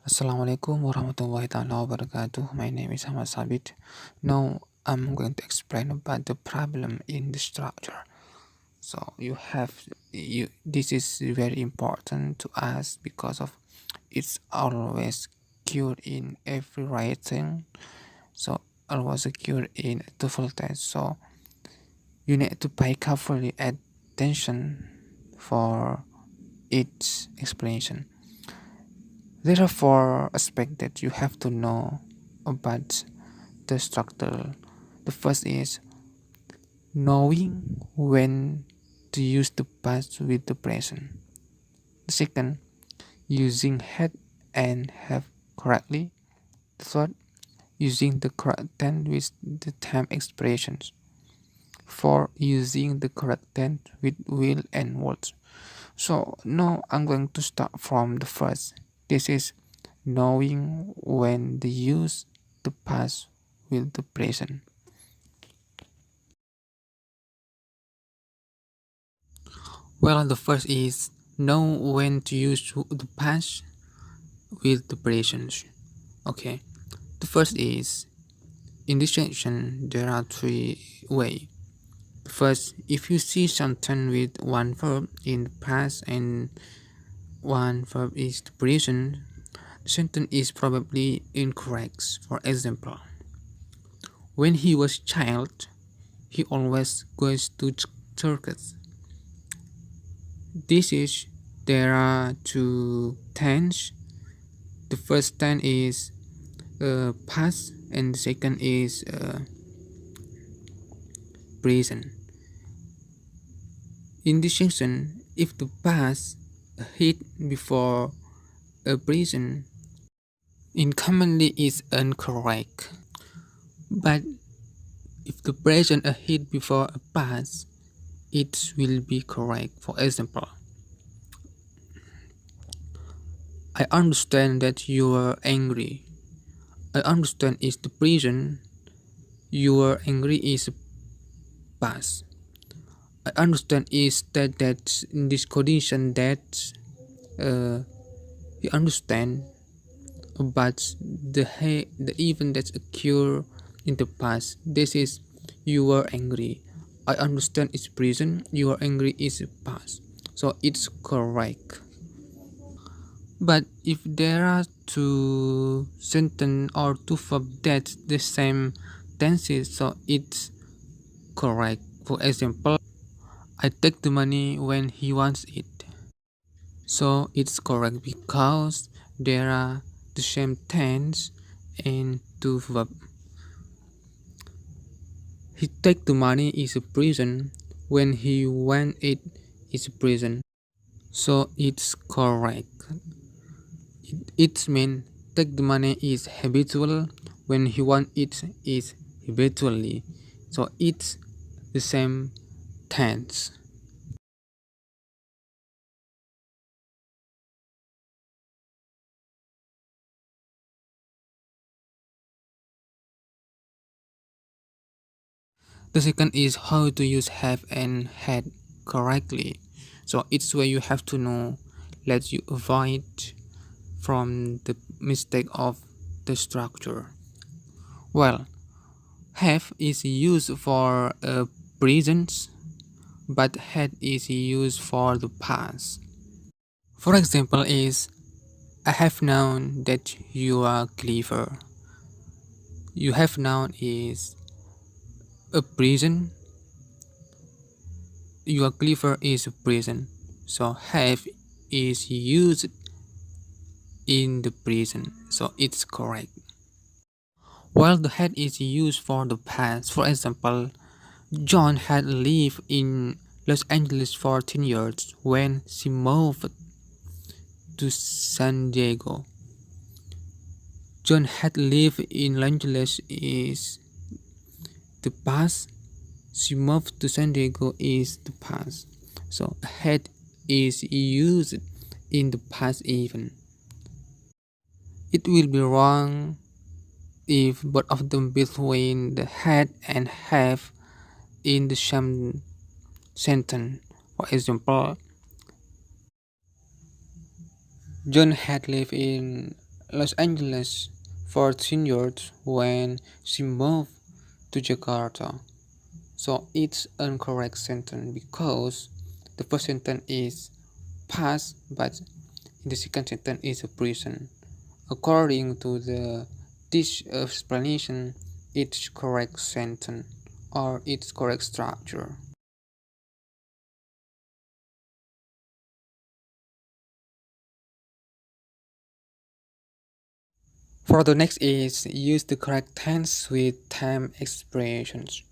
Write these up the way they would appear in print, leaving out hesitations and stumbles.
Assalamualaikum warahmatullahi taala wabarakatuh. My name is Ahmad Sabit. Now I'm going to explain about the problem in the structure. So this is very important to us because of it's always cured in every writing. So always occurred in TOEFL test. So you need to pay carefully attention for its explanation. There are four aspects that you have to know about the structure. The first is knowing when to use the past with the present. The second, using had and have correctly. The third, using the correct tense with the time expressions. Four, using the correct tense with will and words. So now I'm going to start from the first. This is knowing when to use the past with the present. Well, the first is know when to use the past with the present. Okay. The first is in this section there are three ways. First, if you see something with one verb in the past and one verb is the present, the sentence is probably incorrect. For example, when he was child, he always goes to circus. This is there are two tense. The first tense is past and the second is present. In this section, if the past hit before a present, it commonly is incorrect. But if the present hit before a past, it will be correct. For example, I understand that you are angry. I understand is the present. You are angry is past. I understand is that in this condition that you understand about the event that occurred in the past. This is you are angry. I understand it's present. You are angry is past. So it's correct. But if there are two sentence or two verbs that the same tenses, so it's correct. For example, I take the money when he wants it. So it's correct because there are the same tense and two verb. He take the money is a present when he want it is present. So it's correct. It means take the money is habitual when he want it is habitually. So it's the same tense. The second is how to use have and had correctly. So it's where you have to know, let you avoid from the mistake of the structure. Well, have is used for present, but had is used for the past. For example, is I have known that you are clever. You have known is a present. You are clever is a present. So have is used in the present. So it's correct. While the had is used for the past. For example, John had lived in Los Angeles for 10 years when she moved to San Diego. John had lived in Los Angeles is the past. She moved to San Diego is the past. So had is used in the past even. It will be wrong if both of them between the had and have in the same sentence. For example, John had lived in Los Angeles 14 years when she moved to Jakarta. So it's incorrect sentence because the first sentence is past, but in the second sentence is a present. According to this explanation, it's correct sentence or its correct structure. For the next is use the correct tense with time expressions.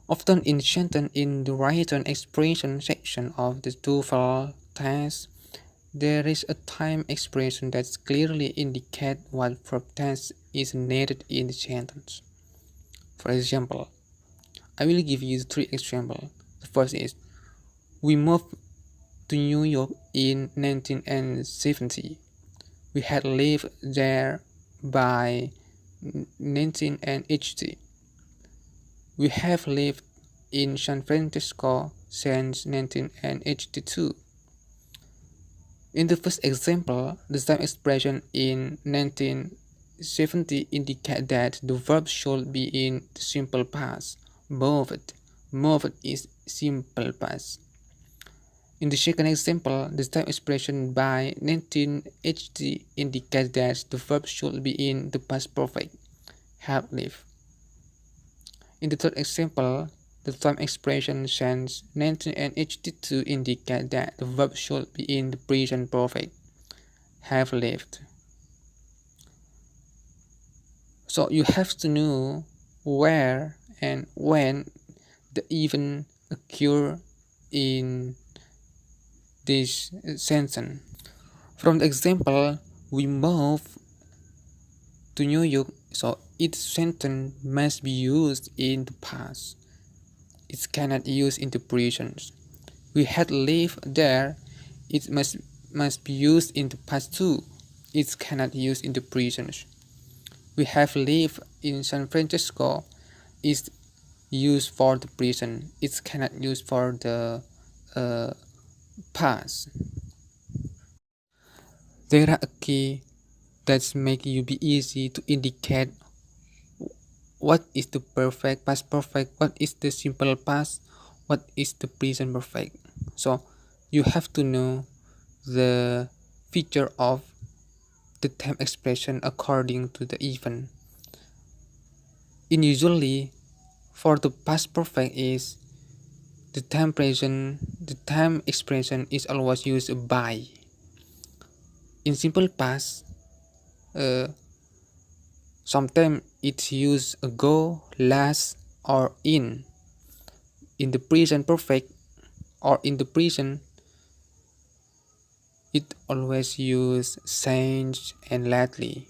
Often in sentence in the written expression section of the TOEFL test, there is a time expression that clearly indicates what verb tense is needed in the sentence. For example, I will give you three examples. The first is, we moved to New York in 1970. We had lived there by 1980. We have lived in San Francisco since 1982. In the first example, the same expression in 1970 indicates that the verb should be in the simple past. Moved. Moved is simple past. In the second example, the same expression by 1980 indicates that the verb should be in the past perfect. Have lived. In the third example, the same expression since 1982 indicates that the verb should be in the present perfect. Have lived. So you have to know where and when the event occur in this sentence. From the example, we move to New York, so each sentence must be used in the past. It cannot use in the present. We had lived there, it must be used in the past too. It cannot use in the present. We have lived in San Francisco is used for the present. It cannot use for the past. There are a key that make you be easy to indicate what is the perfect, past perfect, what is the simple past, what is the present perfect. So you have to know the feature of the time expression according to the event. In usually for the past perfect is the time expression is always used by. In simple past, sometimes it's used ago, last, or in. In the present perfect or in the present, it always use since and lately.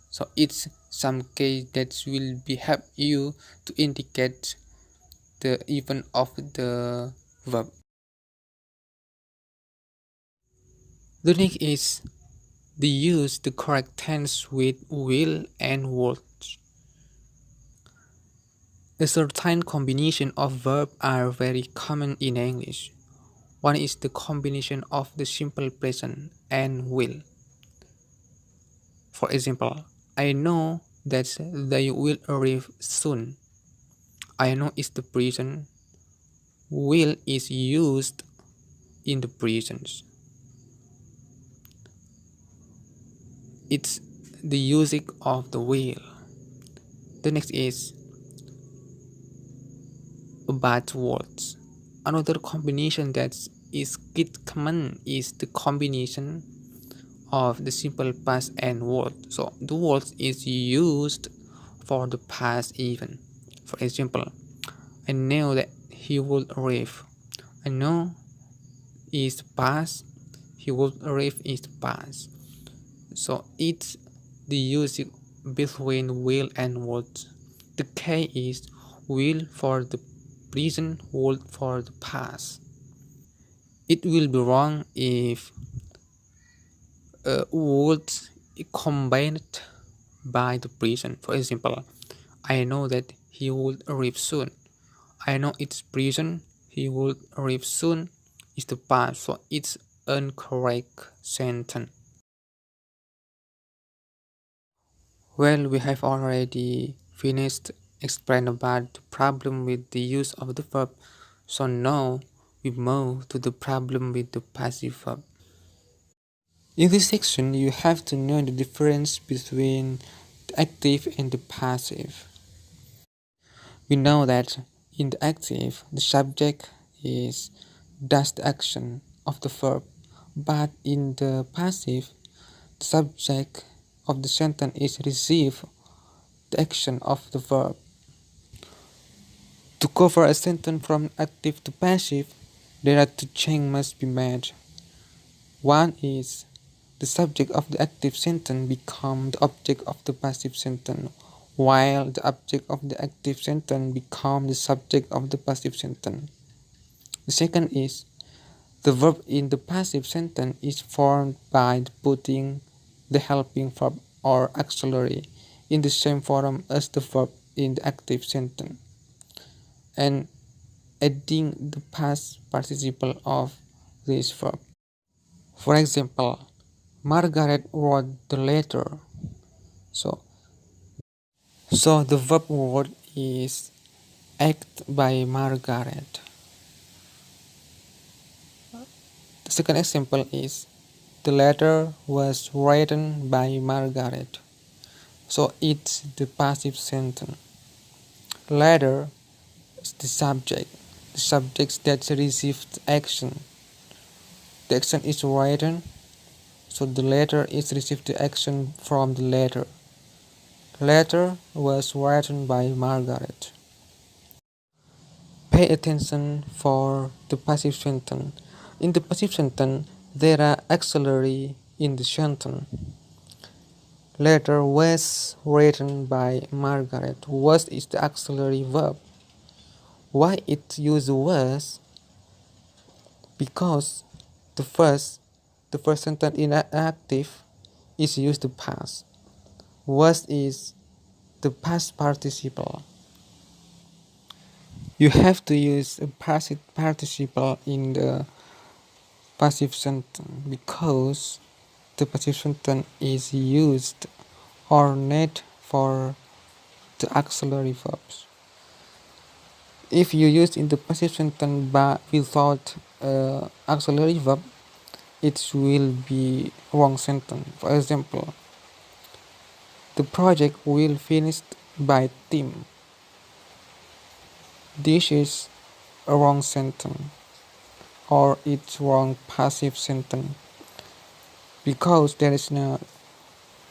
So it's some case that will be help you to indicate the event of the verb. The next is the use the correct tense with will and would. A certain combination of verbs are very common in English. One is the combination of the simple present and will. For example, I know that they will arrive soon. I know is the present. Will is used in the present. It's the usage of the will. The next is about words. Another combination that is common is the combination of the simple past and word. So the word is used for the past even. For example, I know that he will arrive. I know is past. He will arrive is past. So it's the usage between will and would. The K is will for the present, would for the past. It will be wrong if words combined by the present. For example, I know that he will arrive soon. I know it's present. He will arrive soon. Is the past, so it's incorrect sentence. Well, we have already finished explaining about the problem with the use of the verb, so now we move to the problem with the passive verb. In this section, you have to know the difference between the active and the passive. We know that in the active, the subject is does the action of the verb, but in the passive, the subject of the sentence is receive the action of the verb. To cover a sentence from active to passive, there are two changes must be made. One is the subject of the active sentence become the object of the passive sentence, while the object of the active sentence become the subject of the passive sentence. The second is the verb in the passive sentence is formed by putting the helping verb or auxiliary in the same form as the verb in the active sentence, and adding the past participle of this verb. For example, Margaret wrote the letter. So, so the verb word is act by Margaret. The second example is the letter was written by Margaret. So it's the passive sentence. Letter is the subject. The subject that received action. The action is written, so the letter is received the action from the letter. Letter was written by Margaret. Pay attention for the passive sentence. In the passive sentence, there are auxiliary in the sentence. Letter was written by Margaret. Was is the auxiliary verb. Why it uses was? Because the first sentence in active is used to past. Was is the past participle. You have to use a passive participle in the passive sentence because the passive sentence is used or need for the auxiliary verbs. If you use in the passive sentence but without auxiliary verb, it will be wrong sentence. For example, the project will finish by team. This is a wrong sentence or it's wrong passive sentence because there is no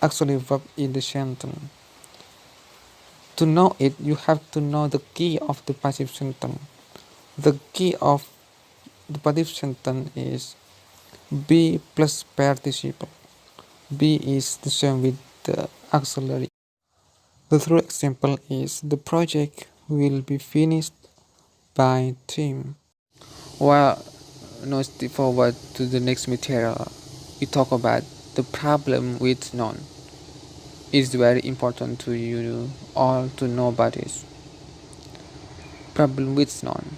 auxiliary verb in the sentence. To know it, you have to know the key of the passive sentence. The key of the passive sentence is be plus participle. Be is the same with the auxiliary. The third example is the project will be finished by team. Well, now step forward to the next material. We talk about the problem with none. It's very important to you all to know about this. Problem with none.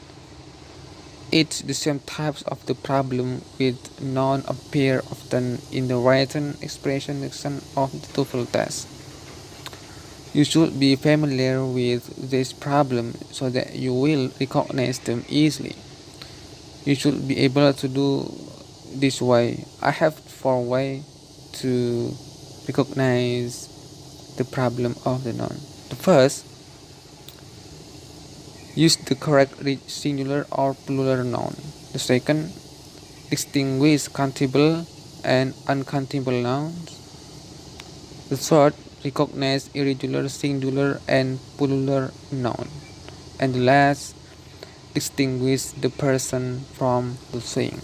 It's the same types of the problem with none appear often in the written expression section of the TOEFL test. You should be familiar with this problem so that you will recognize them easily. You should be able to do this way. I have four ways to recognize the problem of the noun. The first, use the correct singular or plural noun. The second, distinguish countable and uncountable nouns. The third, recognize irregular singular and plural noun. And the last, distinguish the person from the thing.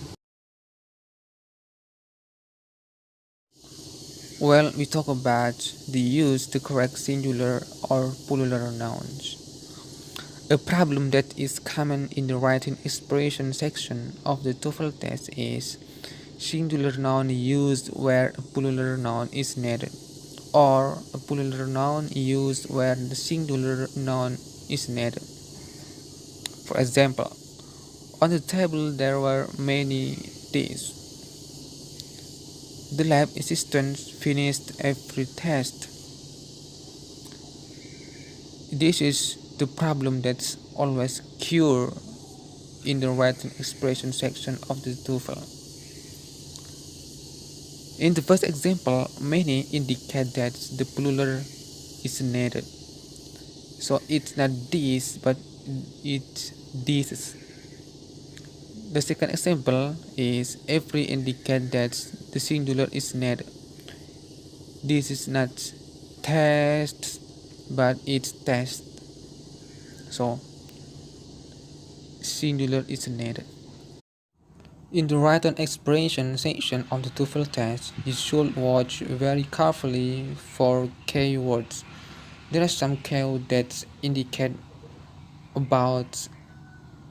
Well, we talk about the use the correct singular or plural nouns. A problem that is common in the writing expression section of the TOEFL test is singular noun used where a plural noun is needed, or a plural noun used where the singular noun is needed. For example, on the table there were many days. The lab assistant finished every test. This is the problem that's always cure in the written expression section of the TOEFL. In the first example, many indicate that the plural is needed. So it's not this, but it's this. The second example is every indicate that the singular is needed. This is not test, but it's test. So singular is needed. In the written expression section of the TOEFL test, you should watch very carefully for keywords. There are some keywords that indicate about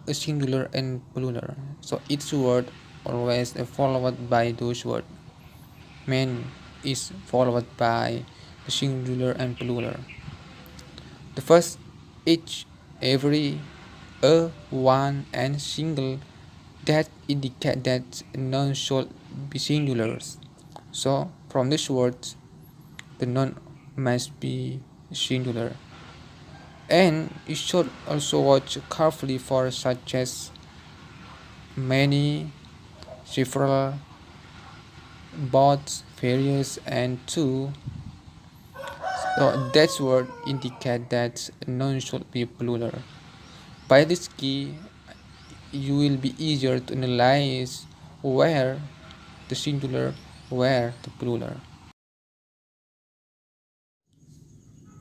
a singular and plural. So each word always followed by those words. Man is followed by the singular and plural. The first, each, every, a, one, and single that indicate that noun should be singulars. So from this word, the noun must be singular. And you should also watch carefully for such as many, several, both, various, and two. So that word indicate that noun should be plural. By this key, you will be easier to analyze where the singular, where the plural.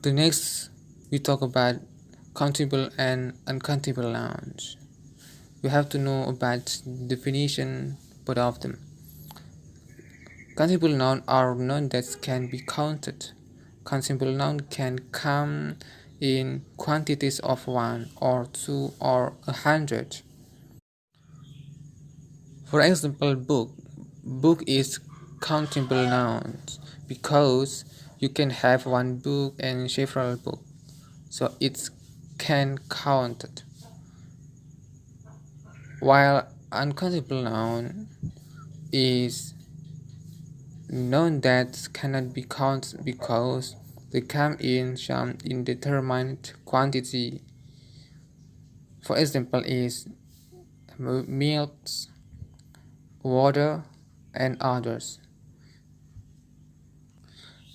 The next, we talk about countable and uncountable nouns. You have to know about definition both of them. Countable nouns are nouns that can be counted. Countable nouns can come in quantities of one or two or 100. For example, book. Book is countable nouns because you can have one book and several books, so it can counted. While uncountable noun is noun that cannot be counted because they come in some indeterminate quantity. For example, is milks, water, and others.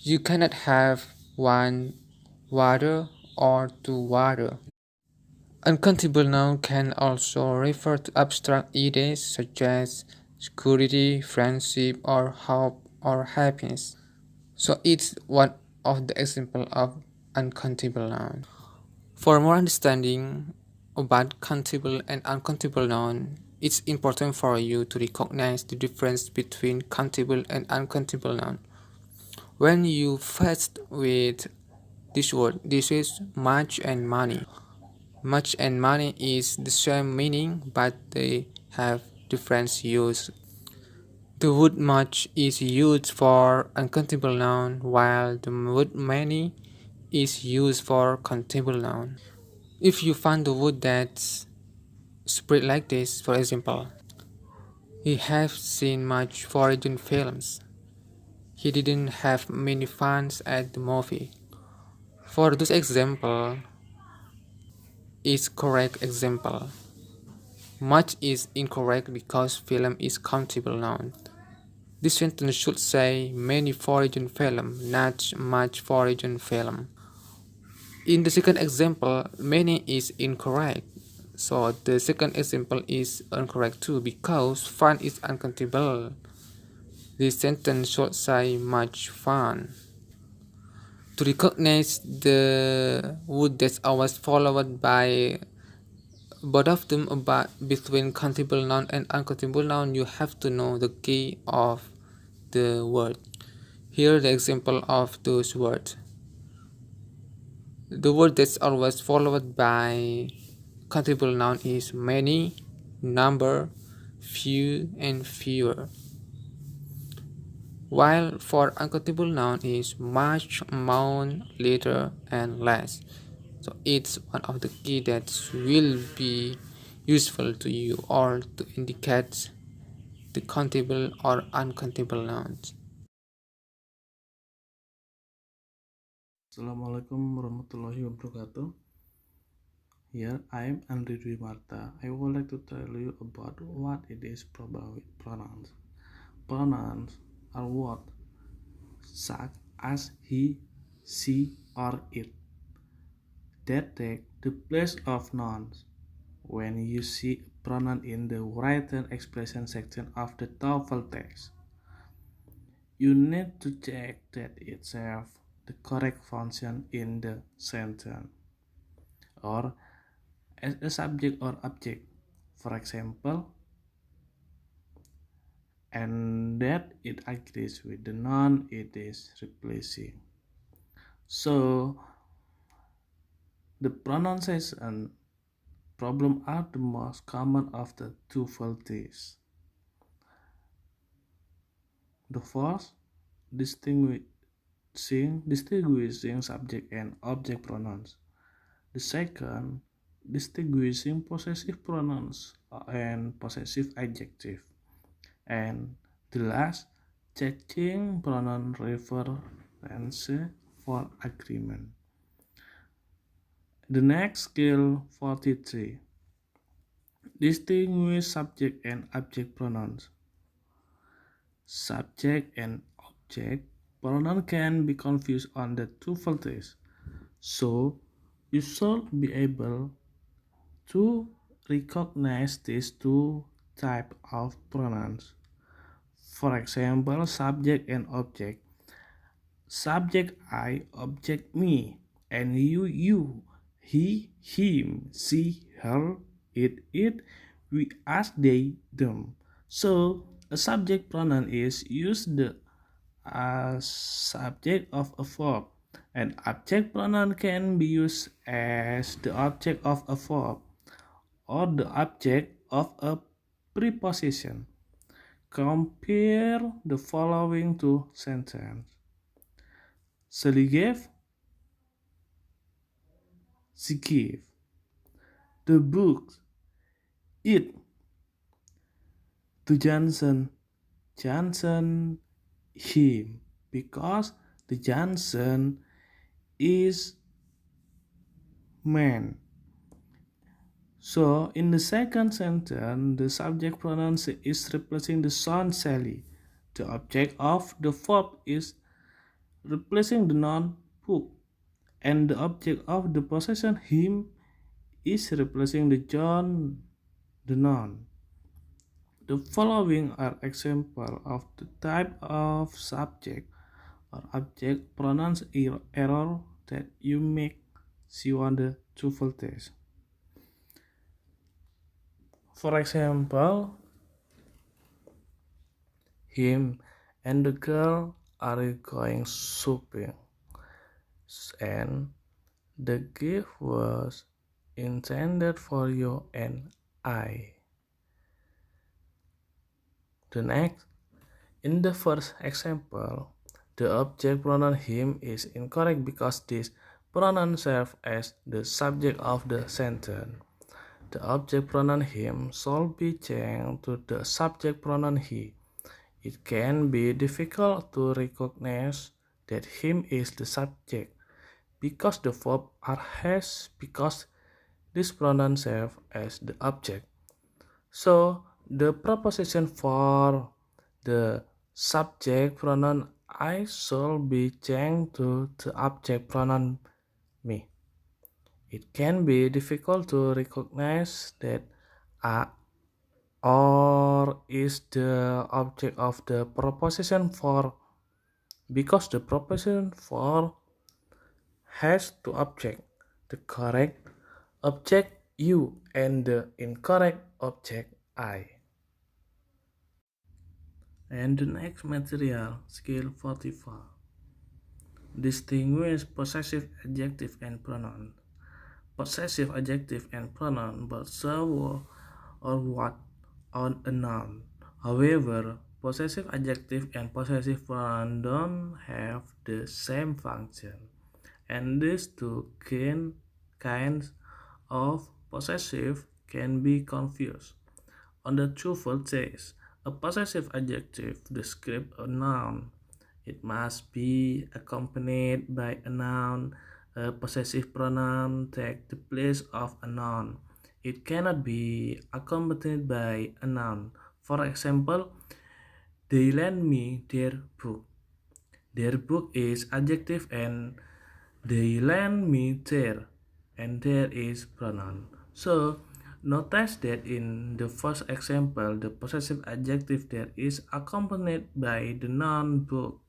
You cannot have one water or two water. Uncountable noun can also refer to abstract ideas such as security, friendship, or hope or happiness. So it's one of the example of uncountable noun. For more understanding about countable and uncountable noun, it's important for you to recognize the difference between countable and uncountable noun. When you first with this word, this is much and money. Much and money is the same meaning, but they have different use. The word much is used for uncountable noun, while the word many is used for countable noun. If you find the word that's spread like this, for example, he has seen much foreign films. He didn't have many fans at the movie. For this example, is correct example. Much is incorrect because film is countable noun. This sentence should say many foreign film, not much foreign film. In the second example, many is incorrect. So the second example is incorrect too because fun is uncountable. This sentence should say much fun. To recognize the word that's always followed by both of them about between countable noun and uncountable noun, you have to know the key of the word. Here the example of those words. The word that's always followed by countable noun is many, number, few, and fewer. While for uncountable noun is much, amount, little, and less. So it's one of the key that will be useful to you or to indicate the countable or uncountable nouns. Assalamualaikum warahmatullahi wabarakatuh. Here I am Andri Dwi Marta. I would like to tell you about what it is problem with pronouns. Pronouns are words such as he, she, or it that take the place of nouns. When you see a pronoun in the written expression section of the TOEFL text, you need to check that it serves the correct function in the sentence or as a subject or object, for example, and that it agrees with the noun it is replacing. So, the pronunciation problem are the most common of the two faculties. The first, distinguishing subject and object pronouns. The second, distinguishing possessive pronouns and possessive adjective. And the last, checking pronoun reference for agreement. The next skill 43. Distinguish subject and object pronouns. Subject and object pronoun can be confused on the two faculties. So you should be able to recognize these two types of pronouns. For example, subject and object. Subject I, object me, and you, he, him, she, her, it, we, us, they, them. So a subject pronoun is used as subject of a verb. An object pronoun can be used as the object of a verb or the object of a preposition. Compare the following two sentences. Sally gave, she gave. The book, it. To Johnson, Johnson, him. Because the Johnson is man. So in the second sentence, the subject pronoun is replacing the son Sally. The object of the verb is replacing the noun book, and the object of the possession him is replacing the John, the noun. The following are examples of the type of subject or object pronoun error that you make see on the TOEFL test. For example, him and the girl are going shopping, and the gift was intended for you and I. The next, in the first example, the object pronoun him is incorrect because this pronoun serves as the subject of the sentence. The object pronoun him should be changed to the subject pronoun he. It can be difficult to recognize that him is the subject because the verb are has because this pronoun serves as the object. So the preposition for the subject pronoun I should be changed to the object pronoun me. It can be difficult to recognize that a or is the object of the preposition for because the preposition for has two objects, the correct object you and the incorrect object I. And the next material, skill 44. Distinguish possessive adjective and pronoun. Possessive adjective and pronoun both show or what on a noun. However, possessive adjective and possessive pronoun don't have the same function, and these two kinds of possessive can be confused. On the TOEFL test, a possessive adjective describes a noun It must be accompanied by a noun. A possessive pronoun takes the place of a noun. It cannot be accompanied by a noun. For example, they lend me their book. Their book is adjective and they lend me their, and there is pronoun. So notice that in the first example, the possessive adjective there is accompanied by the noun book.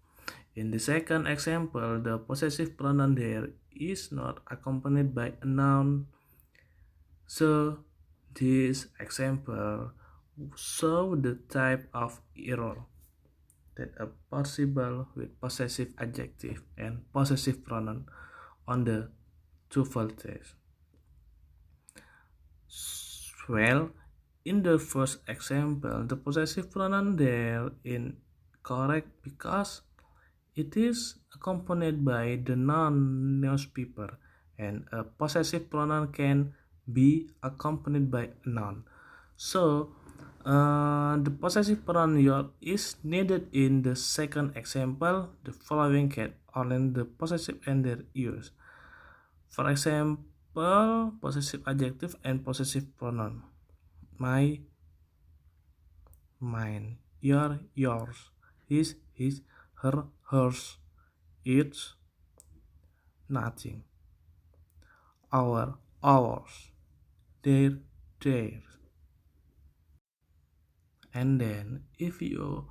In the second example, the possessive pronoun there is not accompanied by a noun. So this example show the type of error that are possible with possessive adjective and possessive pronoun on the TOEFL test. Well, in the first example, the possessive pronoun there incorrect because it is accompanied by the noun newspaper, and a possessive pronoun can be accompanied by a noun. So, the possessive pronoun your is needed in the second example. The following can only the possessive and their use. For example, possessive adjective and possessive pronoun. My, mine, your, yours, his, her, hers, its, nothing, our, ours, their, theirs. And then, if you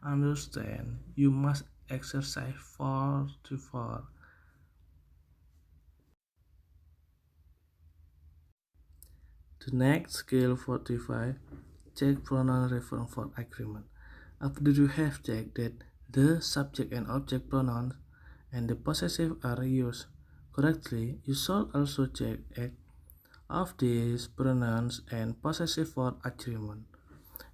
understand, you must exercise 4 to 4. The next skill 45, check pronoun reference for agreement. After you have checked that the subject and object pronouns and the possessive are used correctly, you should also check if of these pronouns and possessive for agreement.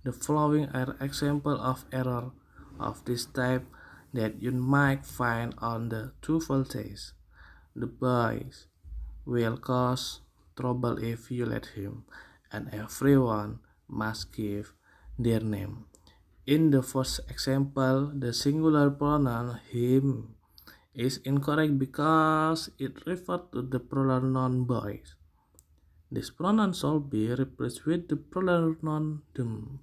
The following are examples of error of this type that you might find on the TOEFL test. The boys will cause trouble if you let him, and everyone must give their name. In the first example, the singular pronoun him is incorrect because it refers to the plural noun boys. This pronoun should be replaced with the plural noun them.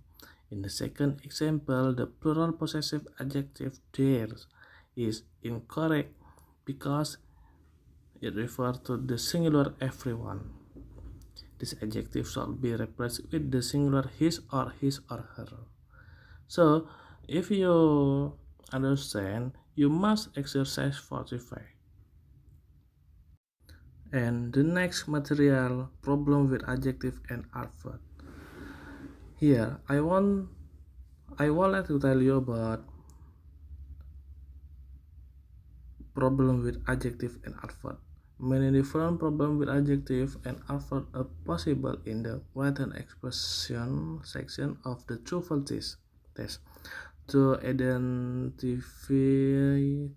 In the second example, the plural possessive adjective theirs is incorrect because it refers to the singular everyone. This adjective should be replaced with the singular his or her. So, if you understand, you must exercise 45. And the next material, problem with adjective and adverb. Here, I want to tell you about problem with adjective and adverb. Many different problems with adjective and adverb are possible in the written expression section of the TOEFL test. To identify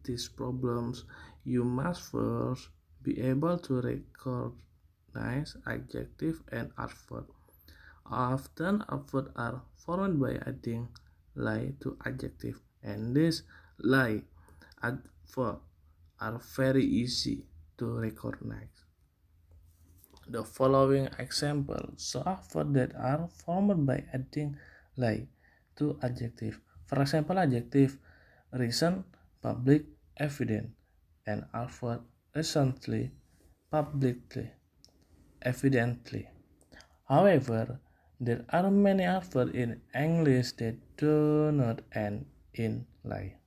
these problems, you must first be able to recognize adjective and adverb. Often, adverbs are formed by adding lie to adjective, and these lie adverbs are very easy to recognize. The following examples show adverbs that are formed by adding lie to adjective. For example, adjective recent, public, evident, and adverb recently, publicly, evidently. However, there are many adverbs in English that do not end in lie.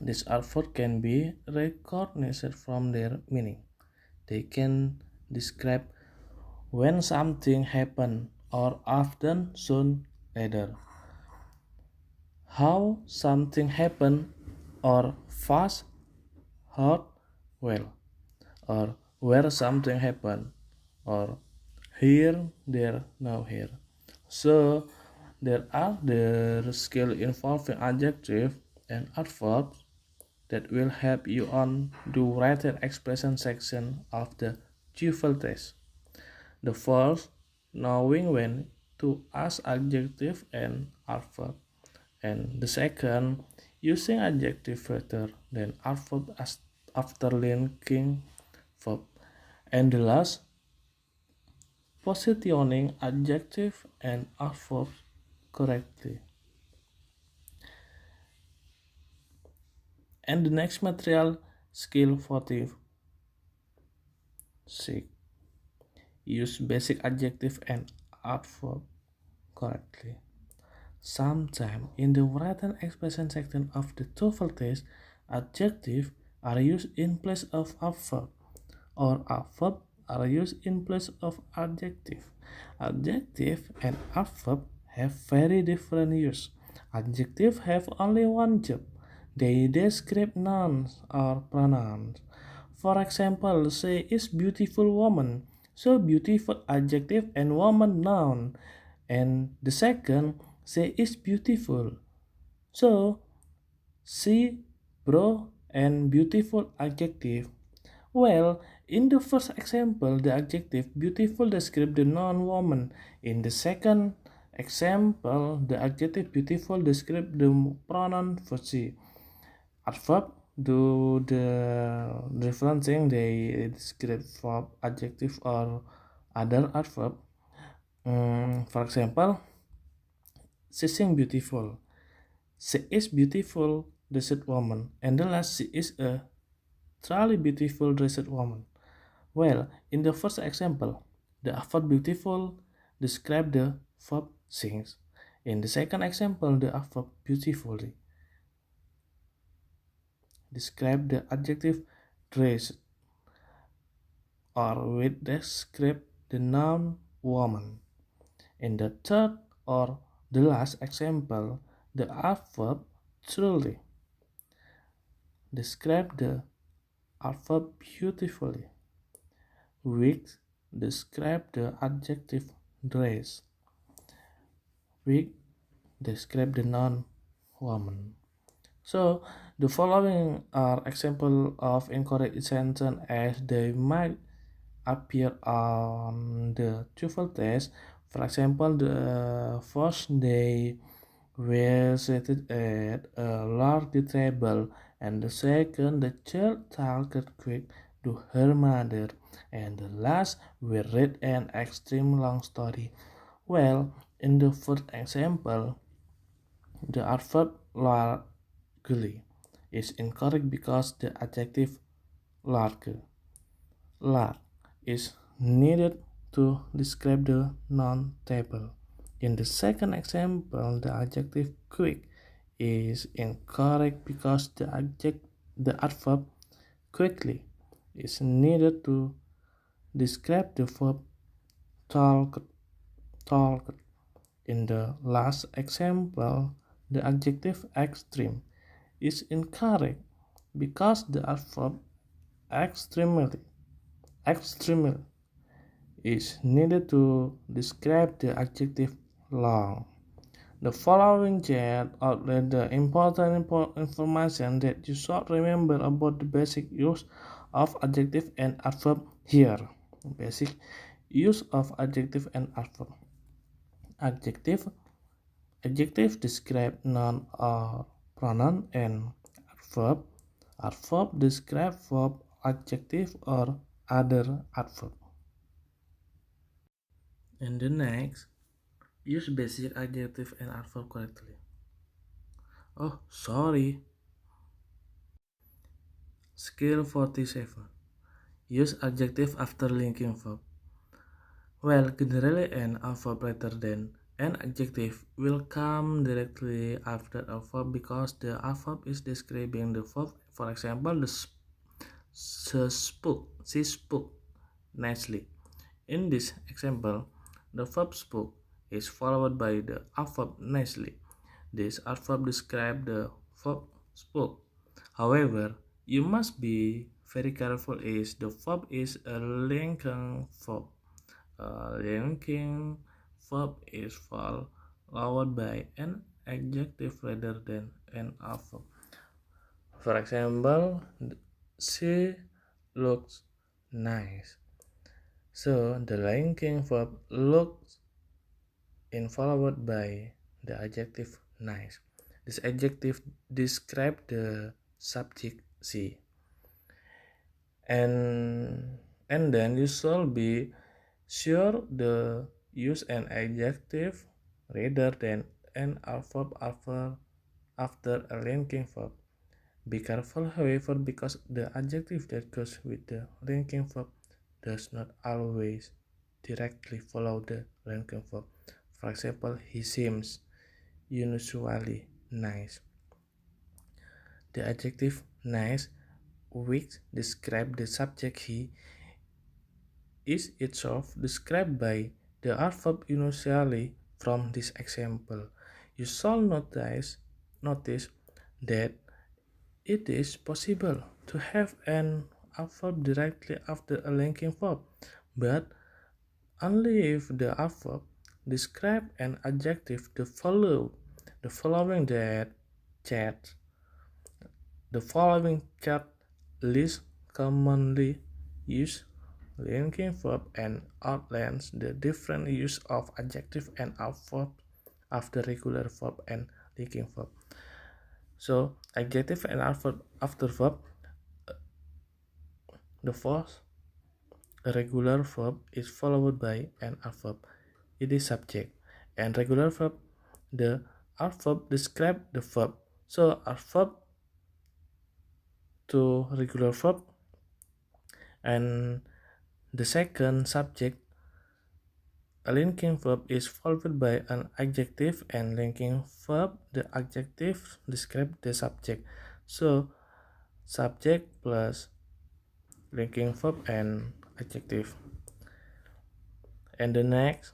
These adverbs can be recognized from their meaning. They can describe when something happened or often soon later. How something happened or fast, hot, well, or where something happened or here, there, now, here. So there are the skill involving adjective and adverbs that will help you on the written expression section of the TOEFL test. The first, knowing when to as adjective and adverb. And the second, using adjective rather than adverb as after linking verb. And the last, positioning adjective and adverb correctly. And the next material, skill 46. Use basic adjective and adverb correctly. Sometimes in the written expression section of the TOEFL test, adjective are used in place of adverb, or adverb are used in place of adjective. Adjective and adverb have very different use. Adjective have only one job. They describe nouns or pronouns. For example, she is beautiful woman. So beautiful adjective and woman noun. And the second, she is beautiful. So she, bro, and beautiful adjective. Well, in the first example, the adjective beautiful describes the noun woman. In the second example, the adjective beautiful describes the pronoun for she. Adverb do the different thing, they describe verb, adjective, or other adverb. For example, she sing beautiful. She is beautiful dressed woman, and the last, she is a truly beautiful dressed woman. Well, in the first example, the adverb beautiful describe the verb sings. In the second example, the adverb beautifully describe the adjective dressed, or with describe the noun woman. In the third or the last example, the adverb truly describe the adverb beautifully, which describe the adjective dress, which describe the noun woman. So the following are example of incorrect sentence as they might appear on the TOEFL test. For example, the first, they were seated at a large table, and the second, the child talked quick to her mother, and the last, we read an extreme long story. Well, in the first example, the adverb largely is incorrect because the adjective large is needed to describe the noun table. In the second example, the adjective quick is incorrect because the adverb quickly is needed to describe the verb talk. talk. In the last example, the adjective extreme is incorrect because the adverb extremely is needed to describe the adjective long. The following chat outline the important information that you should remember about the basic use of adjective and adverb here. Basic use of adjective and adverb. Adjective describe noun or pronoun, and adverb describe verb, adjective, or other adverb. And the next, use basic adjective and adverb correctly. Oh, sorry. Skill 47. Use adjective after linking verb. Well, generally an adverb rather than an adjective will come directly after a verb because the adverb is describing the verb. For example, she spoke nicely. In this example, the verb spoke is followed by the adverb nicely. This adverb describes the verb spoke. However, you must be very careful as the verb is a linking verb. A linking verb is followed by an adjective rather than an adverb. For example, she looks nice. So the linking verb looks in followed by the adjective nice. This adjective describes the subject she. And then you should be sure the use an adjective rather than an verb after a linking verb. Be careful, however, because the adjective that goes with the linking verb does not always directly follow the linking verb. For example, he seems unusually nice. The adjective nice, which describes the subject he, is itself described by the verb unusually from this example. You shall notice that it is possible to have an verb directly after a linking verb, but only if the verb describes an adjective the following that chat the following chat list commonly used linking verb and outlines the different use of adjective and verb after regular verb and linking verb. So adjective and adverb after verb, the first regular verb is followed by an adverb. It is subject, and regular verb, the adverb describe the verb. So adverb to regular verb, and the second subject, a linking verb is followed by an adjective, and linking verb, the adjective describe the subject. So subject plus linking verb and adjective. And the next,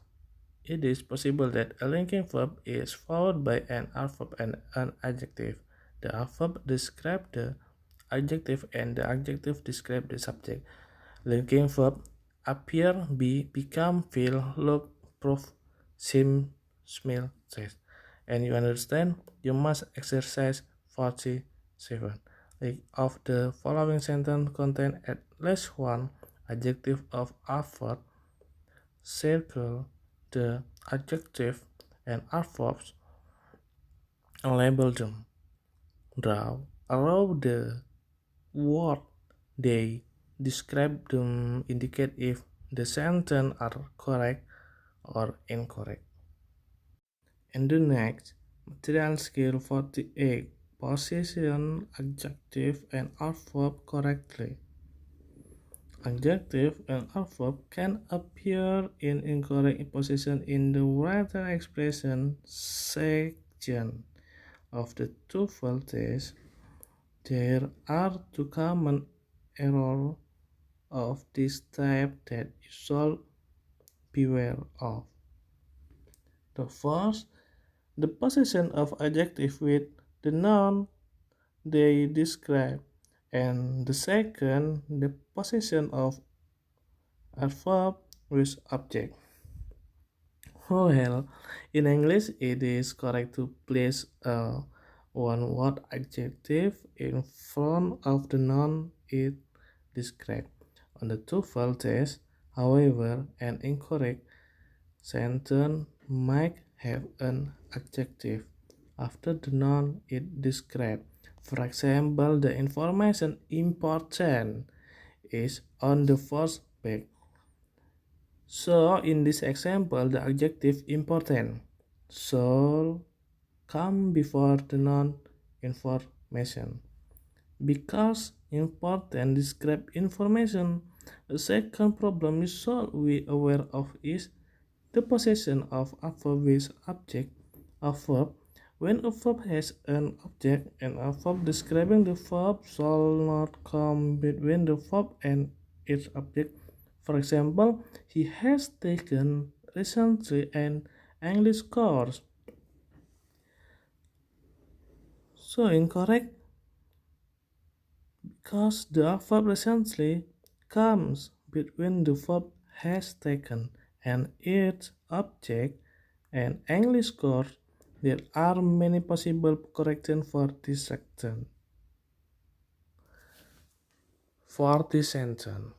it is possible that a linking verb is followed by an adverb and an adjective. The adverb describes the adjective and the adjective describes the subject. Linking verb appear, be, become, feel, look, prove, seem, smell, taste. And you understand, you must exercise 47. Like of the following sentence contain at least one adjective of adverb. Circle the adjective and adverbs and label them. Draw around the word they describe them, indicate if the sentence are correct or incorrect. And the next, material skill 48, position adjective and adverb correctly. Adjective and adverb can appear in incorrect position in the written expression section of the TOEFL test. There are two common errors of this type that you should beware of. The first, the position of adjective with the noun they describe, and the second, the position of adverb with object. Well, in English, it is correct to place a one-word adjective in front of the noun it describes. On the TOEFL test, however, an incorrect sentence might have an adjective after the noun it describes. For example, the information important is on the first page. So, in this example, the adjective important shall come before the noun information. Because important describe information, a second problem you should be aware of is the possession of a verb with object. A verb, when a verb has an object and a verb describing the verb, shall not come between the verb and its object. For example, he has taken recently an English course. So incorrect because the verb recently comes between the verb has taken and its object and English course. There are many possible corrections for this section. For this sentence,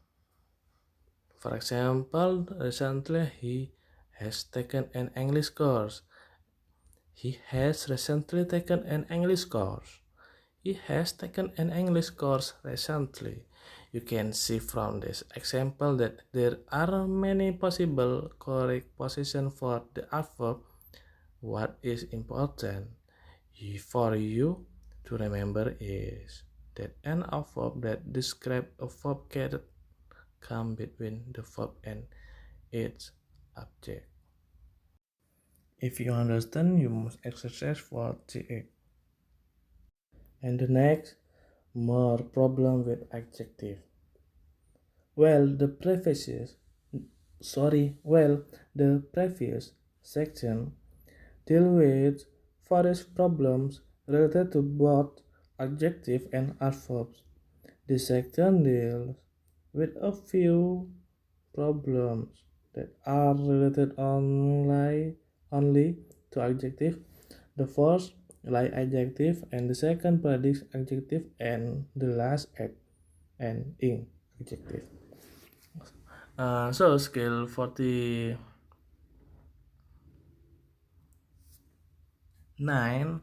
for example, recently he has taken an English course. He has recently taken an English course. He has taken an English course recently. You can see from this example that there are many possible correct positions for the adverb. What is important for you to remember is that an adverb that describes a verb can come between the verb and its object. If you understand, you must exercise for TX. And the next, more problem with adjective. Well, the previous section deal with various problems related to both adjective and adverbs. This section deals with a few problems that are related only to adjective. The first like adjective, and the second predicts adjective, and the last add and in adjective. So skill 49.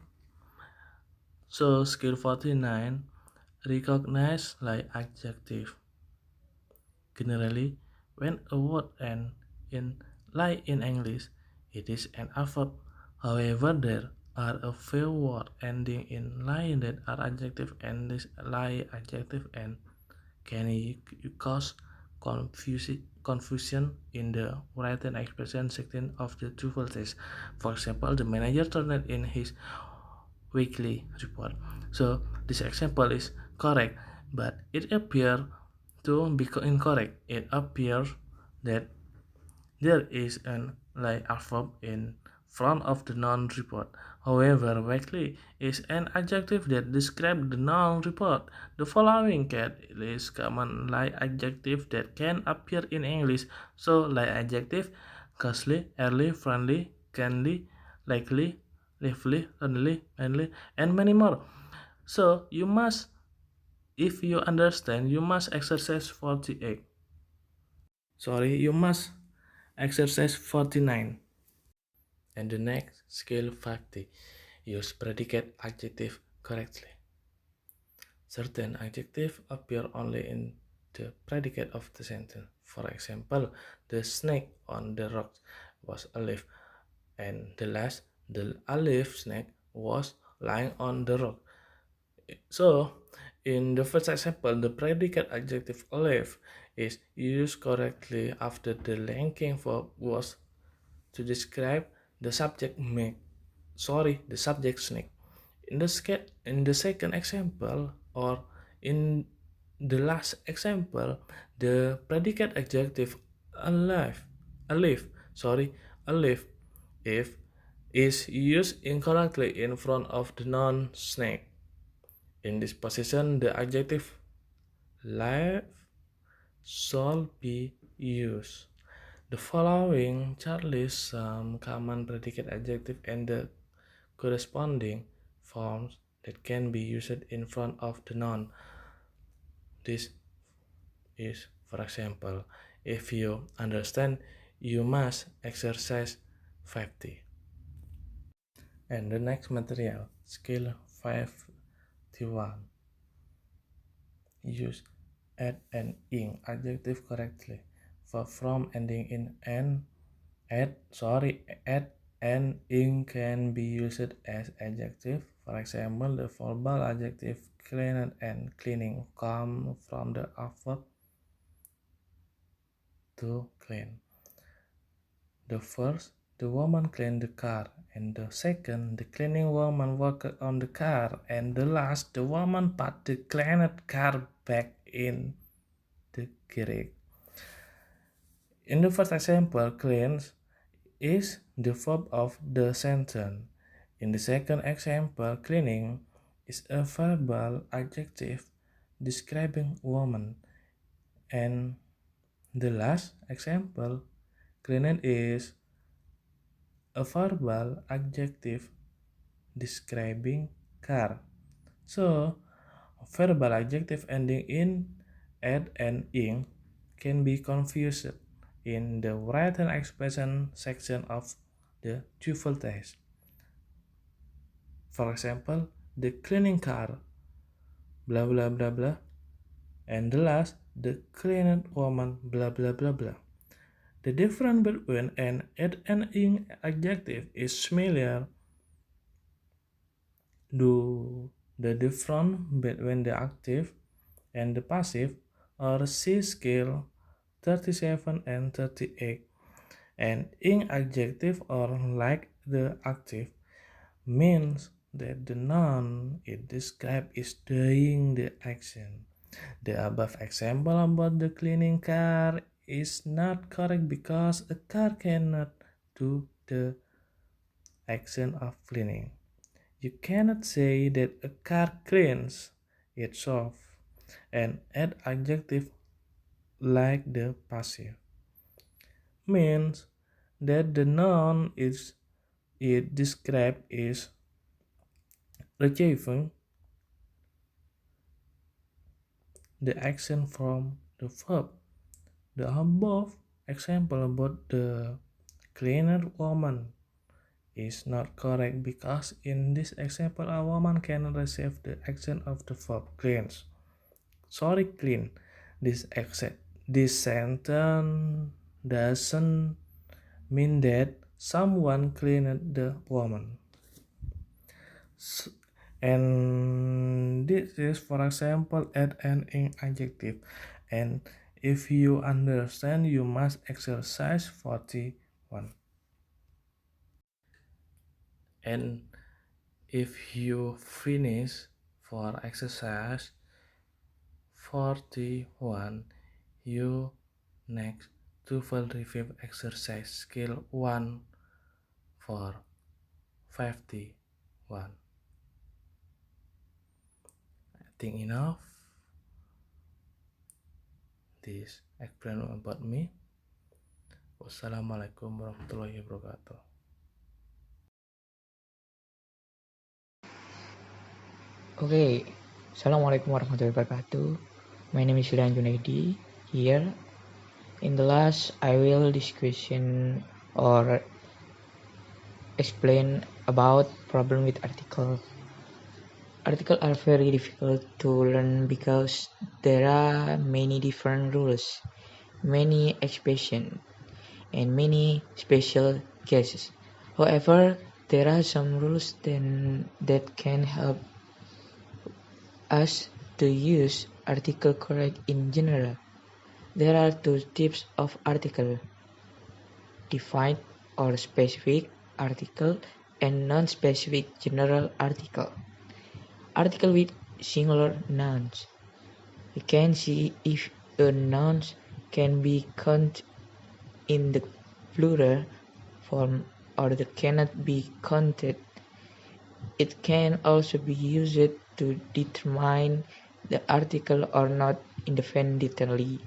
So skill 49 recognize like adjective. Generally, when a word ends in like in English, it is an adverb. However, there are a few words ending in like that are adjective, and this like adjective and can cause confusion in the written expression section of the truthful text. For example, the manager turned in his weekly report. So this example is correct, but it appears to be incorrect. It appears that there is an like adverb in front of the noun report. However, weekly is an adjective that describes the noun report. The following cat is common like adjective that can appear in English. So like adjective, costly, early, friendly, kindly, likely, lively, lonely, manly, and many more. So you must, if you understand, you must exercise 48. You must exercise 49. And the next, skill 50. Use predicate adjective correctly. Certain adjectives appear only in the predicate of the sentence. For example, the snake on the rock was alive, and the alive snake was lying on the rock. So, in the first example, the predicate adjective alive is used correctly after the linking verb was to describe the subject the subject snake. In the second example, or in the last example, the predicate adjective alive alive alive if is used incorrectly in front of the noun snake. In this position, the adjective live shall be used. The following chart lists some common predicate adjective and the corresponding forms that can be used in front of the noun. This is, for example, if you understand, you must exercise 50. And the next material, skill 51. Use add and ing adjective correctly. Verb from ending in n, add and ing can be used as adjective. For example, the verbal adjective clean and cleaning come from the adverb to clean. The first, the woman cleaned the car, and the second, the cleaning woman worked on the car, and the last, the woman put the cleaned car back in the garage. In the first example, cleans is the verb of the sentence. In the second example, cleaning is a verbal adjective describing woman. And the last example, cleaning is a verbal adjective describing car. So, a verbal adjective ending in add and ing can be confused in the written expression section of the TOEFL test. For example, the cleaning car, blah blah blah blah, and the last, the cleaning woman, blah blah blah blah. The difference between an at and in adjective is similar to the difference between the active and the passive are C scale 37 and 38, and in adjective or like the active means that the noun it describes is doing the action. The above example about the cleaning car is not correct because a car cannot do the action of cleaning. You cannot say that a car cleans itself and add adjective like the passive. Means that the noun is it described is retrieving the action from the verb. The above example about the cleaner woman is not correct because in this example a woman can receive the action of the verb cleans. Sorry, clean. This sentence doesn't mean that someone cleaned the woman. And this is for example add an in adjective, and if you understand you must exercise 41. And if you finish for exercise 41, you next to full review exercise skill 1 for 51. I think enough this explain about me. Wassalamualaikum warahmatullahi wabarakatuh. Okay, Assalamualaikum warahmatullahi wabarakatuh. My name is Lian Junaidi. Here, in the last, I will discussion or explain about problem with article. Articles are very difficult to learn because there are many different rules, many expressions, and many special cases. However, there are some rules that can help us to use article correct in general. There are two types of article: defined or specific article and non-specific general article. Article with singular nouns. We can see if a noun can be counted in the plural form or it cannot be counted. It can also be used to determine the article or not independently.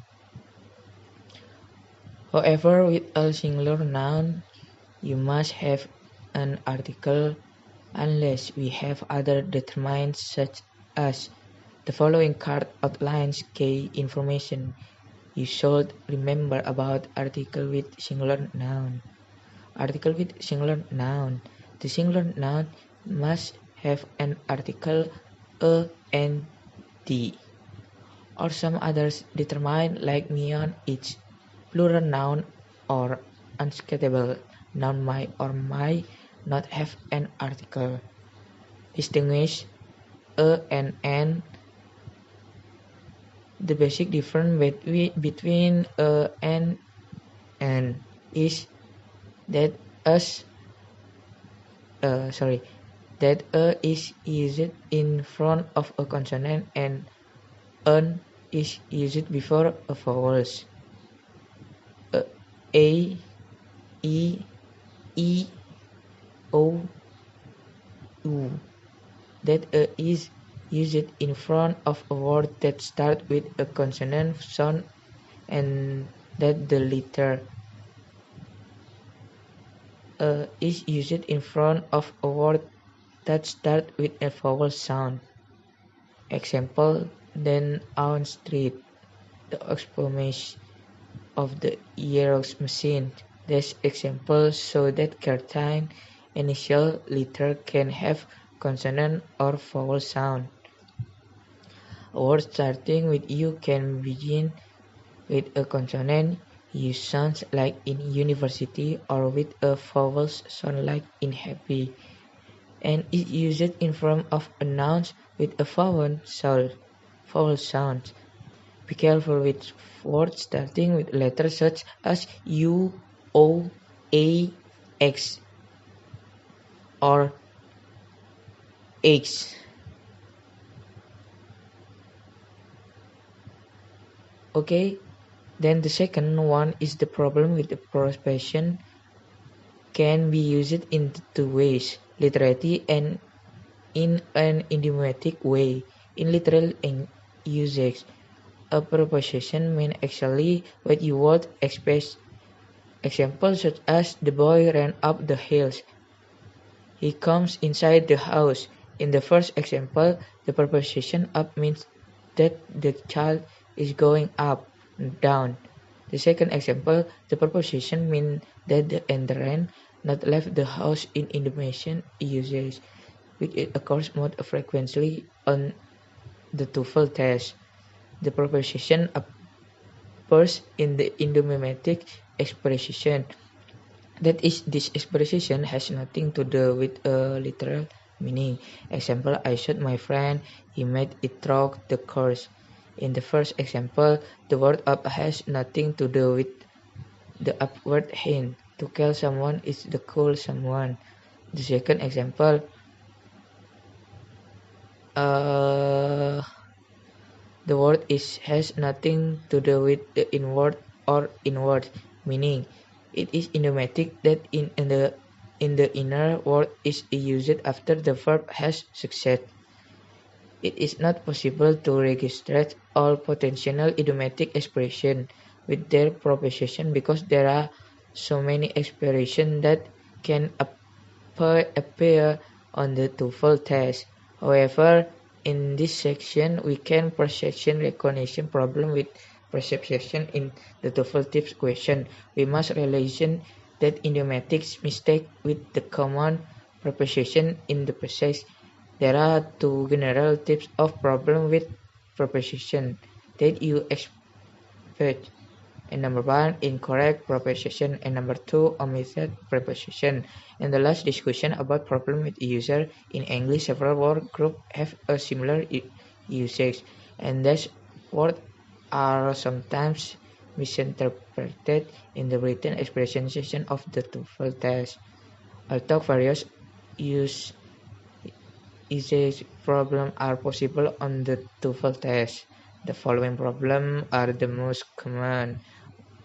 However, with a singular noun, you must have an article unless we have other determinants such as the following card outlines key information you should remember about article with singular noun. Article with singular noun. The singular noun must have an article a and the, or some others determined like beyond each. Plural noun or unscatable noun might or might not have an article. Distinguish a and an. The basic difference between a and an is that that a is used in front of a consonant and an is used before a vowels. A, E, O, U. That a is used in front of a word that starts with a consonant sound and that the letter a is used in front of a word that starts with a vowel sound. Example, then on street, the exclamation of the Xerox machine. This example shows that certain initial letters can have consonant or vowel sound. A word starting with U can begin with a consonant U sounds like in university, or with a vowel sound like in happy, and is used in front of a noun with a vowel sound. Be careful with words starting with letters such as U, O, A, X, or X. Okay, then the second one is the problem with the proposition can be used in two ways, literally and in an idiomatic way. In literal usage, a proposition means actually what you would express. Examples such as the boy ran up the hills. He comes inside the house. In the first example, the preposition up means that the child is going up, down. The second example, the preposition means that the entrant not left the house in Indonesian usage, which it occurs most frequently on the TOEFL test. The preposition appears in the idiomatic expression. That is, this expression has nothing to do with a literal meaning. Example, I shot my friend, he made it through the course. In the first example, the word up has nothing to do with the upward hint. To kill someone is to kill someone. The second example, the word has nothing to do with the inward or inward meaning. It is idiomatic that in the inner word is used after the verb has succeeded. It is not possible to register all potential idiomatic expressions with their proposition because there are so many expressions that can appear on the TOEFL test. However, in this section, we can perception recognition problem with perception in the TOEFL tips question. We must realize that idiomatic mistake with the common preposition in the passage. There are two general types of problem with preposition that you expect. And number one, incorrect preposition, and number two, omitted preposition. In the last discussion about problem with user in English, several word groups have a similar usage, and these words are sometimes misinterpreted in the written expression section of the TOEFL test. Although various usage problems are possible on the TOEFL test, the following problems are the most common.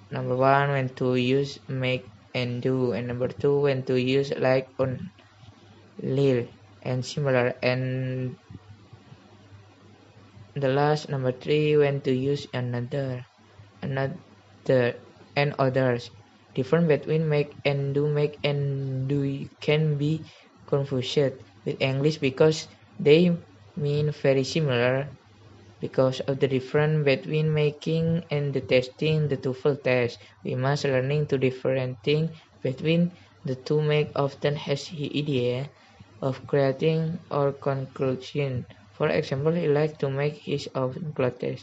Number one, when to use make and do, and number two, when to use like, on, lil, and similar, and the last, number three, when to use another, and others. Difference between make and do can be confused with English because they mean very similar. Because of the difference between making and the testing the TOEFL test, we must learning to differentiate between the two. Make often has the idea of creating or conclusion. For example, he likes to make his own clothes.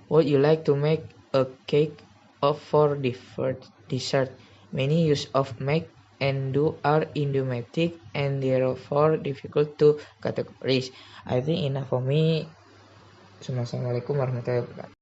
Would you like to make a cake for dessert? Many use of make and do are idiomatic and therefore difficult to categorize. I think enough for me. Assalamualaikum warahmatullahi wabarakatuh.